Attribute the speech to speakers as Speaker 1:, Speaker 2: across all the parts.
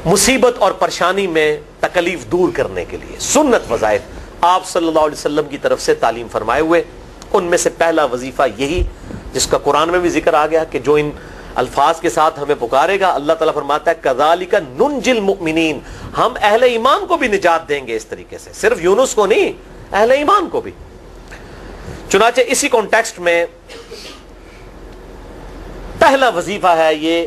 Speaker 1: مصیبت اور پریشانی میں تکلیف دور کرنے کے لیے سنت وظائف آپ صلی اللہ علیہ وسلم کی طرف سے تعلیم فرمائے ہوئے. ان میں سے پہلا وظیفہ یہی جس کا قرآن میں بھی ذکر آ گیا کہ جو ان الفاظ کے ساتھ ہمیں پکارے گا, اللہ تعالیٰ فرماتا ہے کذالک ننجی المؤمنین, ہم اہل ایمان کو بھی نجات دیں گے اس طریقے سے, صرف یونس کو نہیں, اہل ایمان کو بھی. چنانچہ اسی کانٹیکسٹ میں پہلا وظیفہ ہے یہ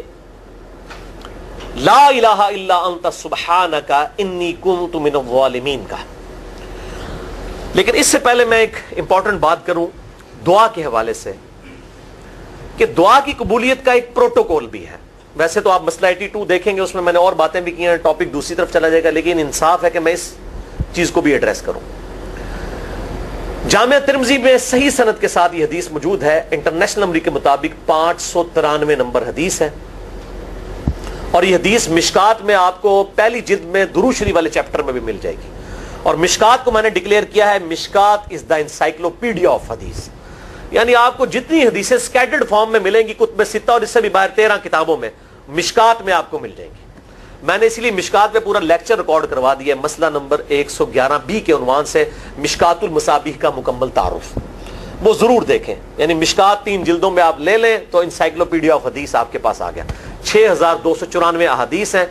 Speaker 1: لا الہ الا انت سبحانک انی کنت من الظالمین کا. لیکن اس سے پہلے میں ایک امپورٹنٹ بات کروں دعا کے حوالے سے کہ دعا کی قبولیت کا ایک پروٹوکول بھی ہے. ویسے تو آپ مسئلہ 82 دیکھیں گے, اس میں میں نے اور باتیں بھی کی ہیں, ٹاپک دوسری طرف چلا جائے گا, لیکن انصاف ہے کہ میں اس چیز کو بھی ایڈریس کروں. جامعہ ترمذی میں صحیح سند کے ساتھ یہ حدیث موجود ہے, انٹرنیشنل نمبر کے مطابق 593 نمبر حدیث ہے, اور یہ حدیث مشکات میں آپ کو پہلی جلد میں درود شریف والے چیپٹر میں بھی مل جائے گی. اور مشکات کو میں نے ڈکلیئر کیا ہے مشکات از دا انسائکلوپیڈیا آف حدیث, یعنی آپ کو جتنی حدیثیں سکیٹرڈ فارم میں ملیں گی کتب ستہ اور اس سے بھی باہر 13 کتابوں میں, مشکات میں آپ کو مل جائیں گی. میں نے اسی لیے مشکات میں پورا لیکچر ریکارڈ کروا دیا ہے, مسئلہ نمبر 111B کے عنوان سے مشکات المصابیح کا مکمل تعارف, وہ ضرور دیکھیں. یعنی مشکات 3 جلدوں میں آپ لے لیں تو انسائکلوپیڈیا آف حدیث آپ کے پاس آ گیا. 6294 احادیث ہیں,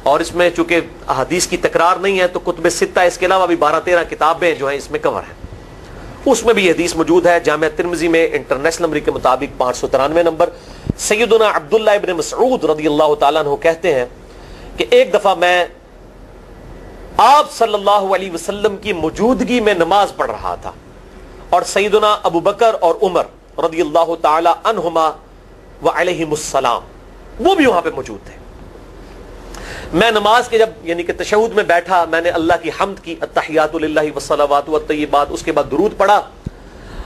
Speaker 1: اور اس میں چونکہ احادیث کی تکرار نہیں ہے تو کتب ستہ اس کے علاوہ بھی 12-13 کتابیں جو ہیں اس میں کور ہیں, اس میں بھی یہ حدیث موجود ہے. جامعہ ترمذی میں انٹرنیشنل نمبر کے مطابق 593 نمبر. سیدنا عبداللہ ابن مسعود رضی اللہ تعالیٰ عنہ کہتے ہیں کہ ایک دفعہ میں آپ صلی اللہ علیہ وسلم کی موجودگی میں نماز پڑھ رہا تھا, اور سیدنا ابو بکر اور عمر رضی اللہ تعالی عنہما وعلیہم السلام وہ بھی وہاں پہ موجود تھے. میں نماز کے جب یعنی کہ تشہد میں بیٹھا, میں نے اللہ کی حمد کی, التحیات للہ والصلوات والطیبات, اس کے بعد درود پڑھا,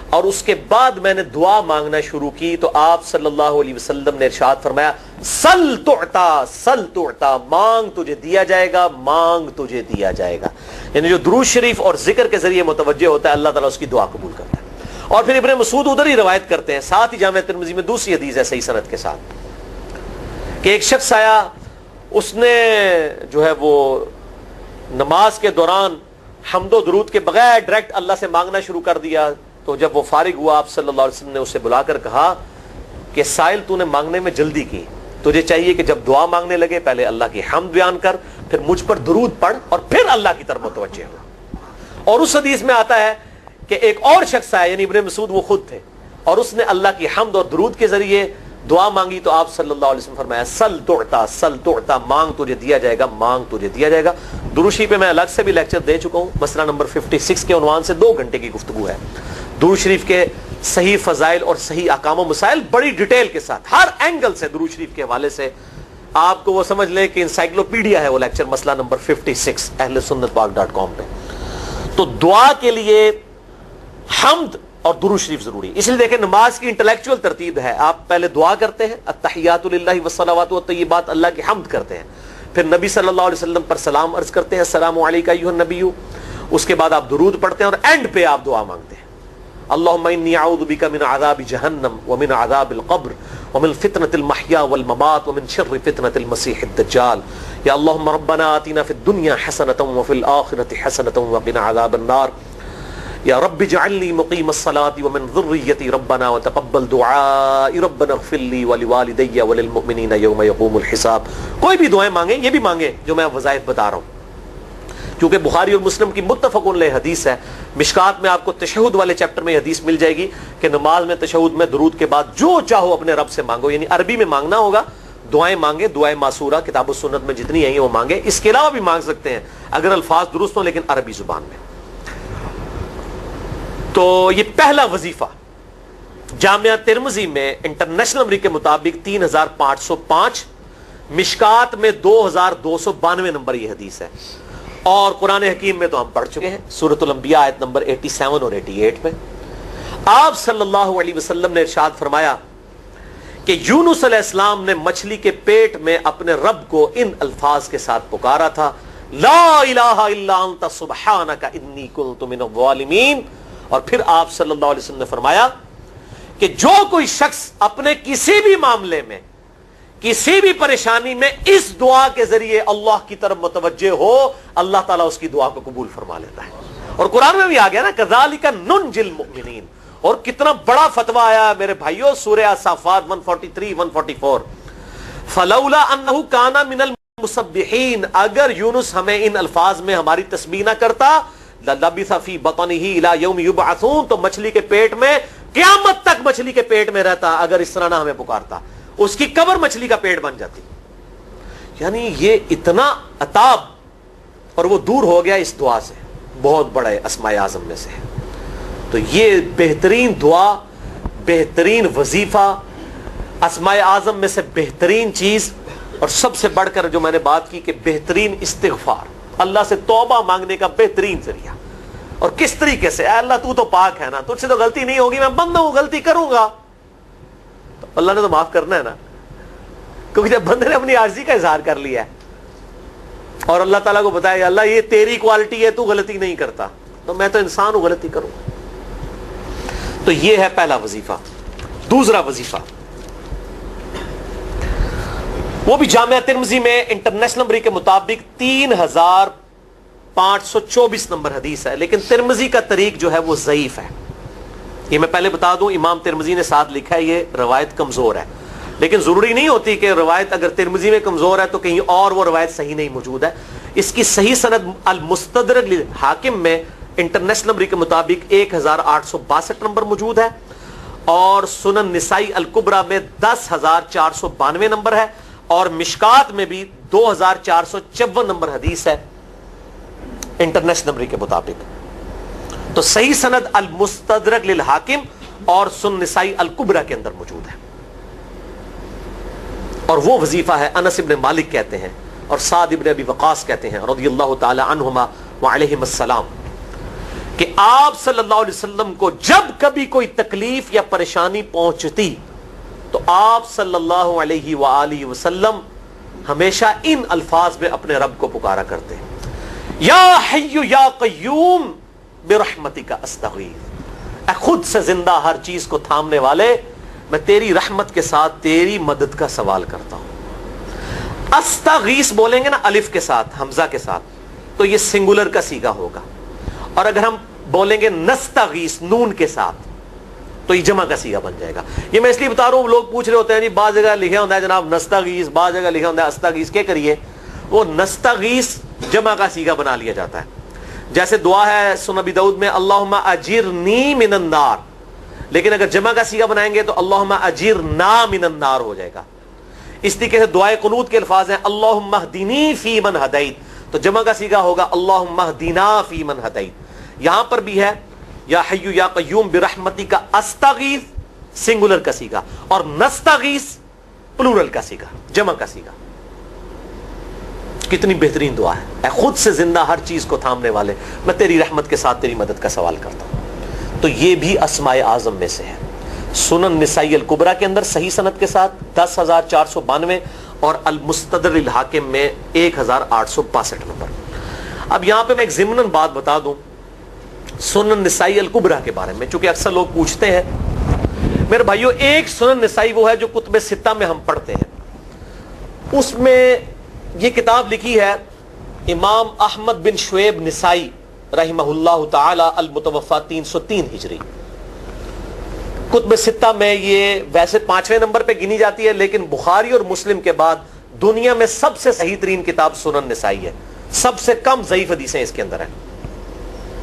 Speaker 1: اور اس کے بعد میں نے دعا مانگنا شروع کی تو آپ صلی اللہ علیہ وسلم نے ارشاد فرمایا سل تعطا سل تعطا, مانگ تجھے دیا جائے گا, مانگ تجھے دیا جائے گا. یعنی جو درود شریف اور ذکر کے ذریعے متوجہ ہوتا ہے اللہ تعالیٰ اس کی دعا قبول کرتا ہے. اور پھر ابن مسعود ادھر ہی روایت کرتے ہیں, ساتھ ہی جامعہ ترمذی میں دوسری حدیث ہے صحیح سند کے ساتھ کہ ایک شخص آیا, اس نے جو ہے وہ نماز کے دوران حمد و درود کے بغیر ڈائریکٹ اللہ سے مانگنا شروع کر دیا. تو جب وہ فارغ ہوا آپ صلی اللہ علیہ وسلم نے اسے بلا کر کہا کہ سائل تو نے مانگنے میں جلدی کی, تجھے چاہیے کہ جب دعا مانگنے لگے پہلے اللہ کی حمد بیان کر, پھر مجھ پر درود پڑھ, اور پھر اللہ کی طرف متوجہ ہو. اور اس حدیث میں آتا ہے کہ ایک اور شخص آیا, یعنی ابن مسعود وہ خود تھے, اور اس نے اللہ کی حمد اور درود کے ذریعے دعا مانگی تو آپ صلی اللہ علیہ وسلم فرمایا سل تعطا, مانگ تجھے دیا جائے گا, مانگ تجھے دیا جائے گا. درود شریف پہ میں الگ سے بھی لیکچر دے چکا ہوں, مسئلہ نمبر 56 کے عنوان سے 2 گھنٹے کی گفتگو ہے. درود شریف کے صحیح فضائل اور صحیح احکام و مسائل بڑی ڈیٹیل کے ساتھ ہر اینگل سے درود شریف کے حوالے سے آپ کو وہ سمجھ لیں کہ انسائکلوپیڈیا ہے وہ لیکچر, مسئلہ نمبر 56 اہل سنت پاک .com پہ. تو دعا کے لیے حمد اور درود شریف ضروری. اس لیے دیکھیں نماز کی انٹلیکچوئل ترتیب ہے, آپ پہلے دعا کرتے ہیں التحیات للہ والصلوات والطیبات, اللہ کی حمد کرتے ہیں, پھر نبی صلی اللہ علیہ وسلم پر سلام عرض کرتے ہیں السلام علیکم ایھا النبی, اس کے بعد آپ درود پڑھتے ہیں, اور اینڈ پہ آپ دعا مانگتے ہیں اللہم انی اعوذ بک من عذاب جہنم ومن عذاب القبر ومن فتنة المحیا والممات ومن شر فتنة المسیح الدجال, یا اللہم ربنا آتنا فی الدنیا حسنة وفی الآخرة حسنة وقنا عذاب النار, یا رب اجعلنی مقیم الصلاة ومن ذریتی ربنا وتقبل دعائی ربنا اغفر لی ولوالدی وللمؤمنین یوم یقوم الحساب. کوئی بھی دعائیں مانگیں, یہ بھی مانگیں جو میں وظائف بتا رہا ہوں, کیونکہ بخاری اور مسلم کی متفق علیہ حدیث ہے. مشکات میں آپ کو تشہد والے چیپٹر میں حدیث مل جائے گی کہ نماز میں تشہد میں درود کے بعد جو چاہو اپنے رب سے مانگو, یعنی عربی میں مانگنا ہوگا, دعائیں مانگے, دعائیں معصورہ کتاب و سنت میں جتنی ہیں وہ مانگے, اس کے علاوہ بھی مانگ سکتے ہیں اگر الفاظ درست ہوں لیکن عربی زبان میں. تو یہ پہلا وظیفہ جامعہ ترمذی میں انٹرنیشنل نمبر کے مطابق 3505, مشکات میں 2292 نمبر یہ حدیث ہے, اور قرآن حکیم میں تو ہم پڑھ چکے ہیں سورۃ الانبیاء آیت نمبر 87 اور 88 میں. آپ صلی اللہ علیہ وسلم نے ارشاد فرمایا کہ یونس علیہ السلام نے مچھلی کے پیٹ میں اپنے رب کو ان الفاظ کے ساتھ پکارا تھا لا الہ الا انت سبحانک انی کنت من الظالمین, اور پھر آپ صلی اللہ علیہ وسلم نے فرمایا کہ جو کوئی شخص اپنے کسی بھی معاملے میں کسی بھی پریشانی میں اس دعا کے ذریعے اللہ کی طرف متوجہ ہو، اللہ تعالیٰ اس کی دعا کو قبول فرما لیتا ہے. اور قرآن میں بھی آ گیا نا کذالک ننجی المؤمنین. اور کتنا بڑا فتویٰ آیا میرے بھائیوں سورہ الصافات 143 144. فلولا انہ کان من المسبحین، اگر یونس ہمیں ان الفاظ میں ہماری تسبیح نہ کرتا، للبث فی بطنہ الی یوم یبعثون، تو مچھلی کے پیٹ میں قیامت تک مچھلی کے پیٹ میں رہتا اگر اس طرح نہ ہمیں پکارتا. اس کی قبر مچھلی کا پیٹ بن جاتی. یعنی یہ اتنا عطاب، اور وہ دور ہو گیا اس دعا سے. بہت بڑے اسماء اعظم میں سے ہے. تو یہ بہترین دعا، بہترین وظیفہ، اسماء اعظم میں سے بہترین چیز، اور سب سے بڑھ کر جو میں نے بات کی کہ بہترین استغفار، اللہ سے توبہ مانگنے کا بہترین ذریعہ. اور کس طریقے سے؟ اے اللہ تو پاک ہے نا، تجھ سے تو غلطی نہیں ہوگی، میں بندہ ہوں، غلطی کروں گا، تو اللہ نے تو معاف کرنا ہے نا. کیونکہ جب بندے نے اپنی عاجزی کا اظہار کر لیا ہے اور اللہ تعالیٰ کو بتایا اللہ یہ تیری کوالٹی ہے، تو غلطی نہیں کرتا، تو میں تو انسان ہوں، غلطی کروں. تو یہ ہے پہلا وظیفہ. دوسرا وظیفہ وہ بھی جامعہ ترمذی میں انٹرنیشنل نمبر کے مطابق 3524 نمبر حدیث ہے، لیکن ترمذی کا طریق جو ہے وہ ضعیف ہے. یہ میں پہلے بتا دوں، امام ترمذی نے ساتھ لکھا ہے یہ روایت کمزور ہے، لیکن ضروری نہیں ہوتی کہ روایت اگر ترمذی میں کمزور ہے تو کہیں اور وہ روایت صحیح نہیں موجود ہے. اس کی صحیح سند المستدرک للحاکم میں انٹرنیشنل نمبر کے مطابق 1862 نمبر موجود ہے، اور سنن نسائی الکبریٰ میں 10492 نمبر ہے، اور مشکات میں بھی 2454 نمبر حدیث ہے انٹرنیشنل نمبر کے مطابق. تو صحیح سند المستدرک للحاکم اور سنن نسائی الکبریٰ کے اندر موجود ہے. اور وہ وظیفہ ہے انس ابن مالک کہتے ہیں اور سعد ابن ابی وقاص کہتے ہیں رضی اللہ تعالی عنہما وعلیہم السلام کہ آپ صلی اللہ علیہ وسلم کو جب کبھی کوئی تکلیف یا پریشانی پہنچتی تو آپ صلی اللہ علیہ وآلہ وسلم ہمیشہ ان الفاظ میں اپنے رب کو پکارا کرتے ہیں، یا حی یا قیوم برحمتک استغیث، اے خود سے زندہ ہر چیز کو تھامنے والے، میں تیری رحمت کے ساتھ تیری مدد کا سوال کرتا ہوں. استغیث بولیں گے نا الف کے ساتھ، حمزہ کے ساتھ، تو یہ سنگولر کا صیغہ ہوگا. اور اگر ہم بولیں گے نستغیث نون کے ساتھ تو یہ جمع کا صیغہ بن جائے گا. یہ میں اس لیے بتا رہا ہوں، لوگ پوچھ رہے ہوتے ہیں جی بعض جگہ لکھا ہوتا ہے جناب نستغیث، بعض جگہ لکھا ہوتا ہے استغیث، کیا کریے؟ وہ نستغیث جمع کا صیغہ بنا لیا جاتا ہے. جیسے دعا ہے سنن ابی داؤد میں اللہم اجرنی من النار، لیکن اگر جمع کا صیغہ بنائیں گے تو اللہم اجرنا من النار ہو جائے گا. اس طریقے سے دعائے قنوت کے الفاظ ہیں اللہم اہدنی فی من ہدیت، تو جمع کا صیغہ ہوگا اللہم اہدنا فی من ہدیت. یہاں پر بھی ہے یا حی یا قیوم برحمتک استغیث سنگولر کا صیغہ، اور نستغیث پلورل کا صیغہ، جمع کا صیغہ. کتنی بہترین دعا ہے، اے خود سے زندہ ہر چیز کو تھامنے والے، میں تیری رحمت کے ساتھ تیری مدد کا سوال کرتا ہوں. تو یہ بھی اسماء اعظم میں سے ہے. سنن نسائی الکبریٰ کے اندر صحیح سند کے ساتھ 10492 اور المستدرک للحاکم میں 1862 نمبر. اب یہاں پہ میں ایک ضمناً بات بتا دوں سنن نسائی الکبریٰ کے بارے میں، چونکہ اکثر لوگ پوچھتے ہیں. میرے بھائیوں ایک سنن نسائی وہ ہے جو کتب ستہ میں ہم پڑھتے ہیں، اس میں یہ کتاب لکھی ہے امام احمد بن شعیب نسائی رحمہ اللہ تعالی المتوفی 303 ہجری. کتب ستہ میں یہ ویسے 5ویں نمبر پہ گنی جاتی ہے، لیکن بخاری اور مسلم کے بعد دنیا میں سب سے صحیح ترین کتاب سنن نسائی ہے. سب سے کم ضعیف حدیثیں اس کے اندر ہیں.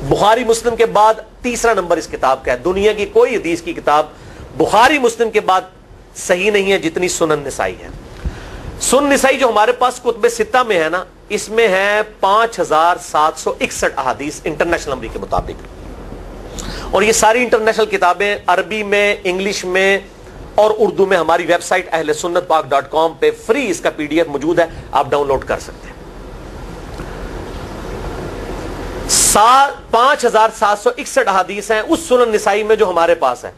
Speaker 1: بخاری مسلم کے بعد تیسرا نمبر اس کتاب کا ہے. دنیا کی کوئی حدیث کی کتاب بخاری مسلم کے بعد صحیح نہیں ہے جتنی سنن نسائی ہے. سنن نسائی جو ہمارے پاس کتب ستہ میں ہے نا، اس میں ہے 5761 احادیث انٹرنیشنل نمبر کے مطابق. اور یہ ساری انٹرنیشنل کتابیں عربی میں، انگلش میں اور اردو میں ہماری ویب سائٹ اہل سنت پاک.com پہ فری اس کا PDF موجود ہے، آپ ڈاؤن لوڈ کر سکتے ہیں. 5761 احادیث ہیں اس سنن نسائی میں جو ہمارے پاس ہے.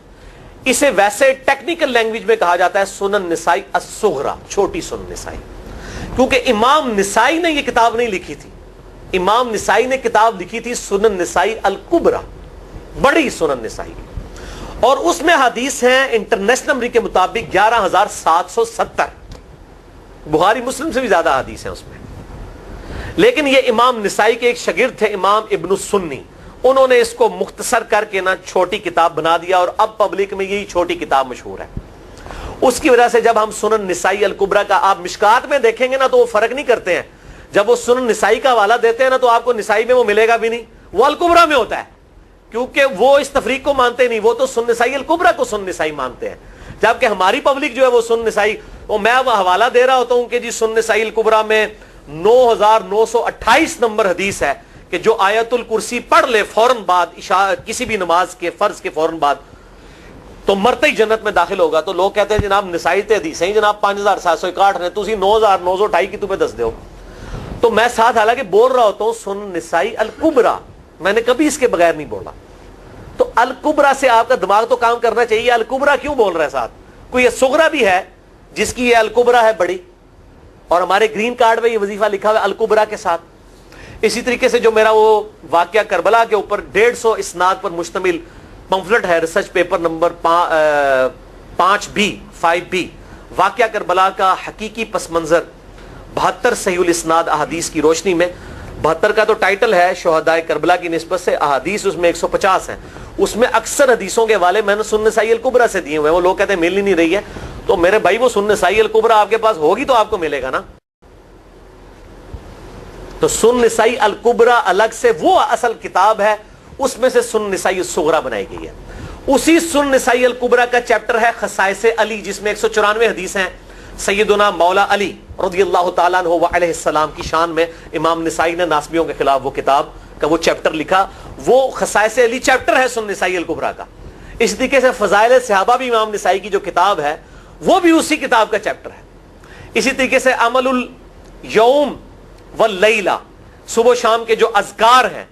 Speaker 1: اسے ویسے ٹیکنیکل لینگویج میں کہا جاتا ہے سنن نسائی الصغریٰ، چھوٹی سنن نسائی، کیونکہ امام نسائی نے یہ کتاب نہیں لکھی تھی. امام نسائی نے کتاب لکھی تھی سنن نسائی الکبریٰ، بڑی سنن نسائی، اور اس میں حدیث ہیں انٹرنیشنل نمبر کے مطابق 11770. بخاری مسلم سے بھی زیادہ حدیث ہیں اس میں. لیکن یہ امام نسائی کے ایک شاگرد تھے امام ابن السنی, انہوں نے اس کو مختصر کر کے نا چھوٹی کتاب بنا دیا, اور اب پبلک میں یہی چھوٹی کتاب مشہور ہے. اس کی وجہ سے جب ہم سنن نسائی الکبریٰ کا آپ مشکات میں دیکھیں گے نا تو وہ فرق نہیں کرتے ہیں. جب وہ سنن نسائی کا حوالہ دیتے ہیں نا تو آپ کو نسائی میں وہ ملے گا بھی نہیں, وہ الکبریٰ میں ہوتا ہے, کیونکہ وہ اس تفریق کو مانتے نہیں, وہ تو سنن نسائی الکبریٰ کو سنن نسائی مانتے ہیں. جبکہ ہماری پبلک جو ہے وہ سنن نسائی, وہ میں وہ حوالہ دے رہا ہوتا ہوں کہ جی سنن نسائی الکبریٰ میں 9928 نمبر حدیث ہے کہ جو آیت الکرسی پڑھ لے فوراً بعد کسی بھی نماز کے فرض کے فوراً بعد تو مرتے ہی جنت میں داخل ہوگا. تو لوگ کہتے ہیں جناب نسائی تے حدیث ہیں جناب 5761 نے, تسی 9928 کی تمہیں دس دیو. تو میں ساتھ حالانکہ بول رہا ہوتا ہوں سنن نسائی الکبریٰ, میں نے کبھی اس کے بغیر نہیں بولا. تو الکبریٰ سے آپ کا دماغ تو کام کرنا چاہیے, الکبریٰ کیوں بول رہا ہے ساتھ؟ کوئی یہ صغریٰ بھی ہے جس کی یہ الکبریٰ ہے بڑی, اور ہمارے گرین کارڈ میں یہ وظیفہ لکھا ہوا ہے الکبریٰ کے ساتھ. اسی طریقے سے جو میرا وہ واقعہ کربلا کے اوپر 150 اسناد پر مشتمل پمفلٹ ہے, ریسرچ پیپر نمبر 5B واقعہ کربلا کا حقیقی پس منظر 72 صحیح الاسناد احادیث کی روشنی میں. 72 کا تو ٹائٹل ہے شہدائے کربلا کی نسبت سے, احادیث اس میں 150 ہیں. اس میں اکثر حدیثوں کے حوالے میں نے سنن نسائی الکبریٰ سے دیے ہوئے ہیں. وہ لوگ کہتے ہیں مل ہی نہیں رہی ہے, تو میرے بھائی وہ سنن نسائی الکبریٰ آپ کے پاس ہوگی تو آپ کو ملے گا نا. تو سنن نسائی الکبریٰ الگ سے وہ اصل کتاب ہے, اس میں سے سنن نسائی الصغریٰ بنائی گئی ہے. اسی سنن نسائی الکبریٰ کا چیپٹر ہے خصائص علی, جس میں 194 حدیث ہیں. سیدنا مولا علی رضی اللہ تعالیٰ عنہ و علیہ السلام کی شان میں امام نسائی نے ناسبیوں کے خلاف وہ کتاب کا وہ چیپٹر لکھا, وہ خصائص علی چیپٹر ہے سنن نسائی الکبریٰ کا. اس طریقے سے فضائل صحابہ بھی امام نسائی کی جو کتاب ہے وہ بھی اسی کتاب کا چیپٹر ہے. اسی طریقے سے عمل الیوم واللیلہ, صبح و شام کے جو اذکار ہیں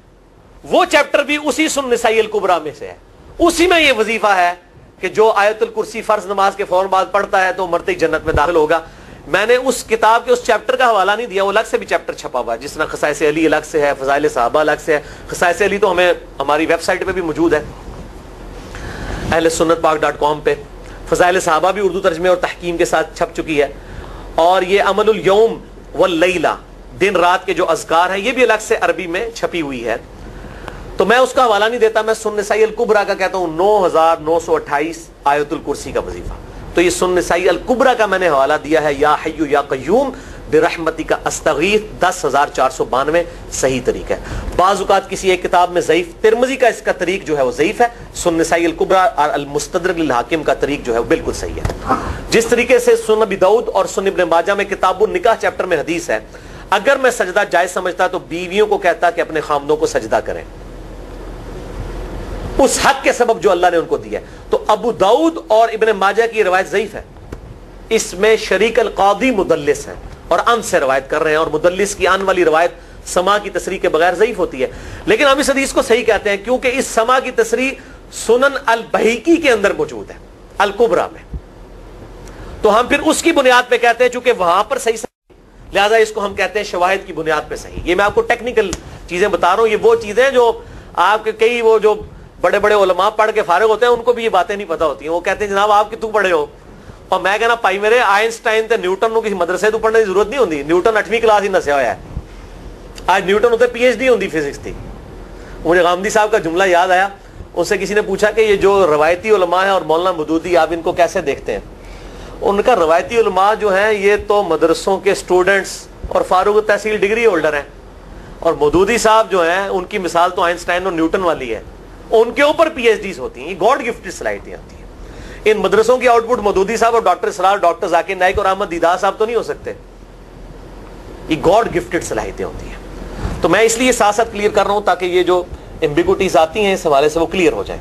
Speaker 1: وہ چیپٹر بھی اسی سنن نسائی الکبریٰ میں سے ہے. اسی میں یہ وظیفہ ہے کہ جو آیت الکرسی فرض نماز کے فوراً بعد پڑھتا ہے تو مرتے ہی جنت میں داخل ہوگا. میں نے اس کتاب کے اس چیپٹر کا حوالہ نہیں دیا, وہ الگ سے بھی چیپٹر چھپا ہوا ہے, جس طرح خصائص علی الگ سے ہے, فضائل صحابہ الگ سے ہے. خصائص علی تو ہمیں ہماری ویب سائٹ پہ بھی موجود ہے اہل سنت پاک.com پہ. فضائل صحابہ بھی اردو ترجمے اور تحکیم کے ساتھ چھپ چکی ہے. اور یہ عمل الیوم واللیلہ, دن رات کے جو اذکار ہیں, یہ بھی الگ سے عربی میں چھپی ہوئی ہے. تو میں اس کا حوالہ نہیں دیتا, میں سنن نسائی الکبریٰ کا کہتا ہوں 9928 آیت الکرسی کا وظیفہ. تو یہ سنن نسائی الکبریٰ کا میں نے حوالہ دیا ہے یا حی یا قیوم برحمتک استغیث 10492 صحیح طریقہ ہے. بعض اوقات کسی ایک کتاب میں ضعیف, ترمذی کا اس کا طریق جو ہے وہ ضعیف ہے, سنن نسائی الکبریٰ اور المستدرک للحاکم کا طریق جو ہے وہ بالکل صحیح ہے. جس طریقے سے سنن ابی داؤد اور سنن ابن ماجہ میں کتاب النکاح چیپٹر میں حدیث ہے, اگر میں سجدہ جائز سمجھتا تو بیویوں کو کہتا کہ اپنے خامدوں کو سجدہ کریں اس حق کے سبب جو اللہ نے ان کو دیا ہے. تو ابو داؤد اور ابن ماجہ کی روایت ضعیف ہے, اس میں شریک القاضی مدلس ہیں اور ان سے روایت کر رہے ہیں, اور مدلس کی ان والی روایت سما کی تصریح کے بغیر ضعیف ہوتی ہے. لیکن ہم اس حدیث کو صحیح کہتے ہیں کیونکہ اس سما کی تصریح سنن البہیقی کے اندر موجود ہے الکبریٰ میں, تو ہم پھر اس کی بنیاد پہ کہتے ہیں چونکہ وہاں پر صحیح, لہذا اس کو ہم کہتے ہیں شواہد کی بنیاد پہ صحیح. یہ میں آپ کو ٹیکنیکل چیزیں بتا رہا ہوں, یہ وہ چیزیں جو آپ کے کئی وہ جو بڑے بڑے علماء پڑھ کے فارغ ہوتے ہیں ان کو بھی یہ باتیں نہیں پتہ ہوتی ہیں. وہ کہتے ہیں جناب آپ کتوں پڑھے ہو, اور میں کہنا پائی میرے آئنسٹائن تے نیوٹن کو کسی مدرسے تو پڑھنے کی ضرورت نہیں ہوتی. نیوٹن 8ویں کلاس ہی نسیا ہوا ہے, آج نیوٹن ہوتے PhD ہوتی فزکس تھی. مجھے غامدی صاحب کا جملہ یاد آیا, ان سے کسی نے پوچھا کہ یہ جو روایتی علماء ہیں اور مولانا مودودی آپ ان کو کیسے دیکھتے ہیں؟ ان کا روایتی علماء جو ہیں یہ تو مدرسوں کے اسٹوڈنٹس اور فاروق تحصیل ڈگری ہولڈر ہیں, اور مودودی صاحب جو ہیں ان کی مثال تو آئنسٹائن اور نیوٹن والی ہے, ان کے اوپر PhDs ہوتی ہیں. یہ گاڈ گفٹڈ صلاحیتیں ہوتی ہیں. ان مدرسوں کی آؤٹ پٹ مودودی صاحب اور ڈاکٹر اسرار, ڈاکٹر ذاکر نائک اور احمد دیدار صاحب تو نہیں ہو سکتے. یہ گاڈ گفٹڈ صلاحیتیں ہوتی ہیں. تو میں اس لیے ساتھ ساتھ کلیئر کر رہا ہوں تاکہ یہ جو ایمبیگوٹیز آتی ہیں اس حوالے سے وہ کلیئر ہو جائیں.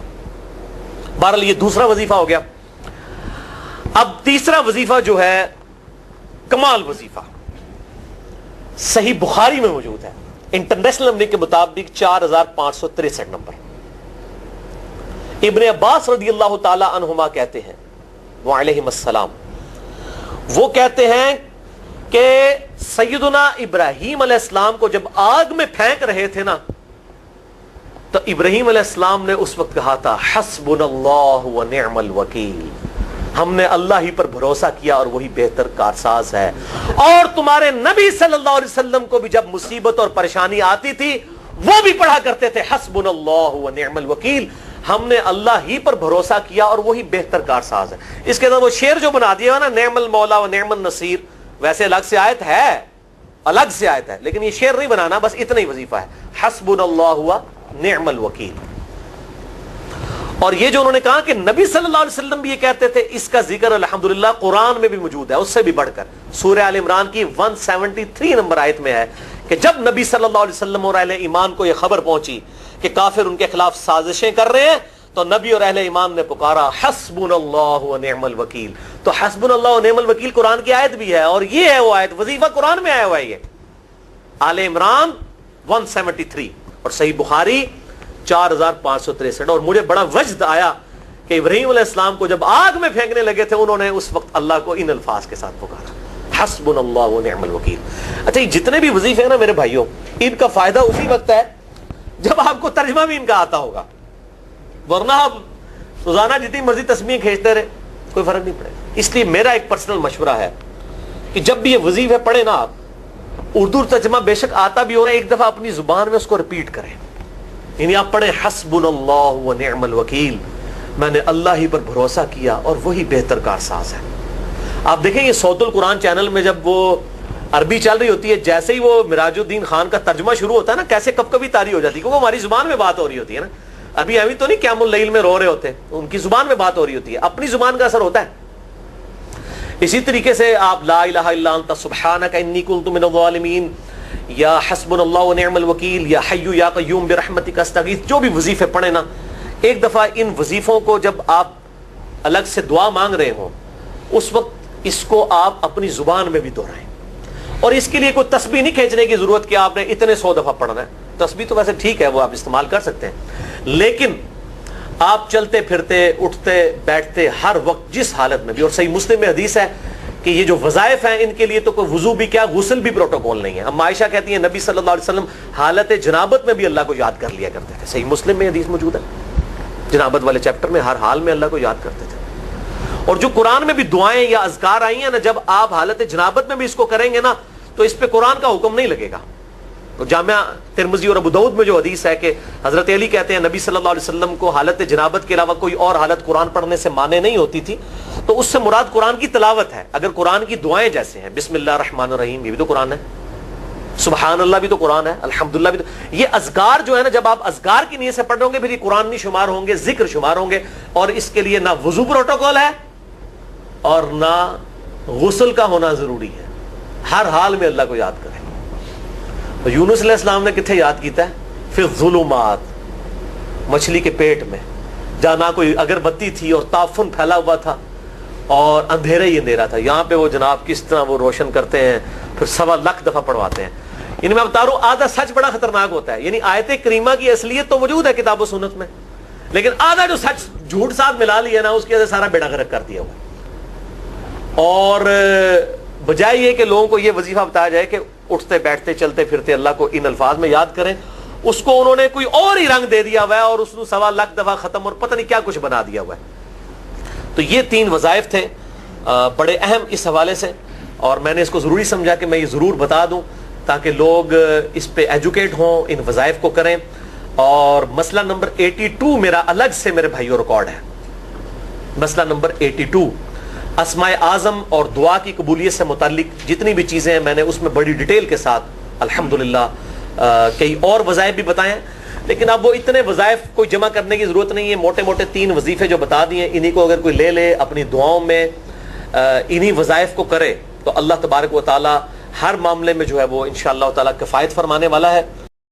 Speaker 1: بہرحال یہ دوسرا وظیفہ ہو گیا. اب تیسرا وظیفہ جو ہے کمال وظیفہ, صحیح بخاری میں موجود ہے, انٹرنیشنل نمبر کے مطابق 4563 نمبر. ابن عباس رضی اللہ تعالی عنہما کہتے ہیں وعلیہم السلام, وہ کہتے ہیں کہ سیدنا ابراہیم علیہ السلام کو جب آگ میں پھینک رہے تھے نا, تو ابراہیم علیہ السلام نے اس وقت کہا تھا حسبنا اللہ و نعم الوکیل, ہم نے اللہ ہی پر بھروسہ کیا اور وہی بہتر کارساز ہے. اور تمہارے نبی صلی اللہ علیہ وسلم کو بھی جب مصیبت اور پریشانی آتی تھی وہ بھی پڑھا کرتے تھے حسبنا اللہ و نعم الوکیل. ہم نے اللہ ہی پر بھروسہ کیا اور وہی بہتر کارساز ہے. اس کے اندر وہ شعر جو بنا دیا نا نعم المولا و نعم النصیر, ویسے الگ سے آیت ہے, الگ سے آیت ہے, لیکن یہ شعر نہیں بنانا, بس اتنا ہی وظیفہ ہے حسبنا اللہ و نعم الوکیل. اور یہ جو انہوں نے کہا کہ نبی صلی اللہ علیہ وسلم بھی یہ کہتے تھے, اس کا ذکر الحمدللہ قرآن میں بھی موجود ہے, اس سے بھی بڑھ کر سورہ آل عمران کی 173 نمبر آیت میں ہے کہ جب نبی صلی اللہ علیہ وسلم اور اہل ایمان کو یہ خبر پہنچی کہ کافر ان کے خلاف سازشیں کر رہے ہیں, تو نبی اور اہل ایمان نے پکارا حسبنا اللہ و نعم الوکیل. تو حسبنا اللہ و نعم الوکیل قرآن کی آیت بھی ہے, اور یہ ہے وہ آیت, وظیفہ قرآن میں آیا ہوا ہے یہ آل عمران 173 اور صحیح بخاری 4563. اور مجھے بڑا وجد آیا کہ ابراہیم علیہ السلام کو جب آگ میں پھینکنے لگے تھے انہوں نے اس وقت اللہ کو ان الفاظ کے ساتھ پکارا حسبنا اللہ و نعم الوکیل. اچھا, یہ جتنے بھی وظیفے ہیں نا میرے بھائیوں, ان کا فائدہ اسی وقت ہے جب آپ کو ترجمہ بھی ان کا آتا ہوگا, ورنہ آپ روزانہ جتنی مرضی تسبیحیں کھینچتے رہے کوئی فرق نہیں پڑے. اس لیے میرا ایک پرسنل مشورہ ہے کہ جب بھی یہ وظیفے پڑھے نا آپ, اردو ترجمہ بے شک آتا بھی ہو رہا ہے, ایک دفعہ اپنی زبان میں اس کو ریپیٹ کریں. یعنی آپ پڑھیں حسبنا اللہ و نعم الوکیل, میں نے اللہ ہی پر بھروسہ کیا اور وہی بہتر کارساز ہے. آپ دیکھیں یہ صوت القرآن چینل میں جب وہ عربی چل رہی ہوتی ہے, جیسے ہی وہ مراج الدین خان کا ترجمہ شروع ہوتا ہے نا, کیسے کب کبھی تاری ہو جاتی ہے, کیونکہ ہماری زبان میں بات ہو رہی ہوتی ہے نا. ابھی ابھی تو نہیں قیام اللیل میں رو رہے ہوتے, ان کی زبان میں بات ہو رہی ہوتی ہے, اپنی زبان کا اثر ہوتا ہے. اسی طریقے سے آپ لا الہ الا انت سبحانک انی کنت من الظالمین, یا حسبنا اللہ و نعم الوکیل, یا حی یا قیوم برحمتک استغیث, جو بھی وظیفے پڑھیں نا, ایک دفعہ ان وظیفوں کو جب آپ الگ سے دعا مانگ رہے ہوں اس وقت اس کو آپ اپنی زبان میں بھی دہرائیں. اور اس کے لیے کوئی تسبیح نہیں کھینچنے کی ضرورت کہ آپ نے اتنے 100 دفعہ پڑھنا ہے. تسبیح تو ویسے ٹھیک ہے, وہ آپ استعمال کر سکتے ہیں, لیکن آپ چلتے پھرتے اٹھتے بیٹھتے ہر وقت جس حالت میں بھی, اور صحیح مسلم میں حدیث ہے کہ یہ جو وظائف ہیں ان کے لیے تو کوئی وضو بھی کیا, غسل بھی پروٹوکول نہیں ہے. اب عائشہ کہتی ہیں نبی صلی اللہ علیہ وسلم حالت جنابت میں بھی اللہ کو یاد کر لیا کرتے تھے. صحیح مسلم میں حدیث موجود ہے, جنابت والے چیپٹر میں, ہر حال میں اللہ کو یاد کرتے تھے. اور جو قرآن میں بھی دعائیں یا اذکار آئی ہیں نا, جب آپ حالت جنابت میں بھی اس کو کریں گے نا تو اس پہ قرآن کا حکم نہیں لگے گا. جامعہ ترمذی اور ابو داؤد میں جو حدیث ہے کہ حضرت علی کہتے ہیں نبی صلی اللہ علیہ وسلم کو حالت جنابت کے علاوہ کوئی اور حالت قرآن پڑھنے سے مانے نہیں ہوتی تھی, تو اس سے مراد قرآن کی تلاوت ہے. اگر قرآن کی دعائیں جیسے ہیں بسم اللہ الرحمن الرحیم, یہ بھی تو قرآن ہے, سبحان اللہ بھی تو قرآن ہے, الحمدللہ بھی تو, یہ اذکار جو ہے نا, جب آپ اذکار کی نیت سے پڑھ رہے ہوں گے پھر یہ قرآن نہیں شمار ہوں گے, ذکر شمار ہوں گے. اور اس کے لیے نہ وضو پروٹوکول ہے اور نہ غسل کا ہونا ضروری ہے, ہر حال میں اللہ کو یاد کریں. یونس علیہ السلام نے کتنے یاد کیتا ہے, پھر الظلمات, مچھلی کے پیٹ میں, جہاں نہ کوئی اگر بتی تھی اور تعفن پھیلا ہوا تھا اور اندھیرا ہی اندھیرا تھا, یہاں پہ وہ جناب کس طرح وہ روشن کرتے ہیں, پھر 1.25 دفعہ پڑھواتے ہیں. یعنی میں بتا رہا ہوں آدھا سچ بڑا خطرناک ہوتا ہے. یعنی آیت کریمہ کی اصلیت تو موجود ہے کتاب و سنت میں, لیکن آدھا جو سچ جھوٹ ساتھ ملا لیا نا, اس کی وجہ سے سارا بیڑا غرق کر دیا ہوا. اور بجائے یہ کہ لوگوں کو یہ وظیفہ بتایا جائے کہ اٹھتے بیٹھتے چلتے پھرتے اللہ کو ان الفاظ میں یاد کریں, اس کو انہوں نے کوئی اور ہی رنگ دے دیا ہوا ہے اور اس کو 1.25 دفعہ ختم اور پتہ نہیں کیا کچھ بنا دیا ہوا ہے. تو یہ 3 وظائف تھے بڑے اہم اس حوالے سے, اور میں نے اس کو ضروری سمجھا کہ میں یہ ضرور بتا دوں تاکہ لوگ اس پہ ایجوکیٹ ہوں, ان وظائف کو کریں. اور مسئلہ نمبر 82 میرا الگ سے میرے بھائیوں ریکارڈ ہے. مسئلہ نمبر 82 اسماء اعظم اور دعا کی قبولیت سے متعلق جتنی بھی چیزیں ہیں میں نے اس میں بڑی ڈیٹیل کے ساتھ الحمدللہ کئی اور وظائف بھی بتائے ہیں, لیکن اب وہ اتنے وظائف کوئی جمع کرنے کی ضرورت نہیں ہے. موٹے موٹے 3 وظیفے جو بتا دیے, انہی کو اگر کوئی لے لے اپنی دعاؤں میں, انہی وظائف کو کرے, تو اللہ تبارک و تعالی ہر معاملے میں جو ہے وہ انشاءاللہ تعالی کفایت فرمانے والا ہے.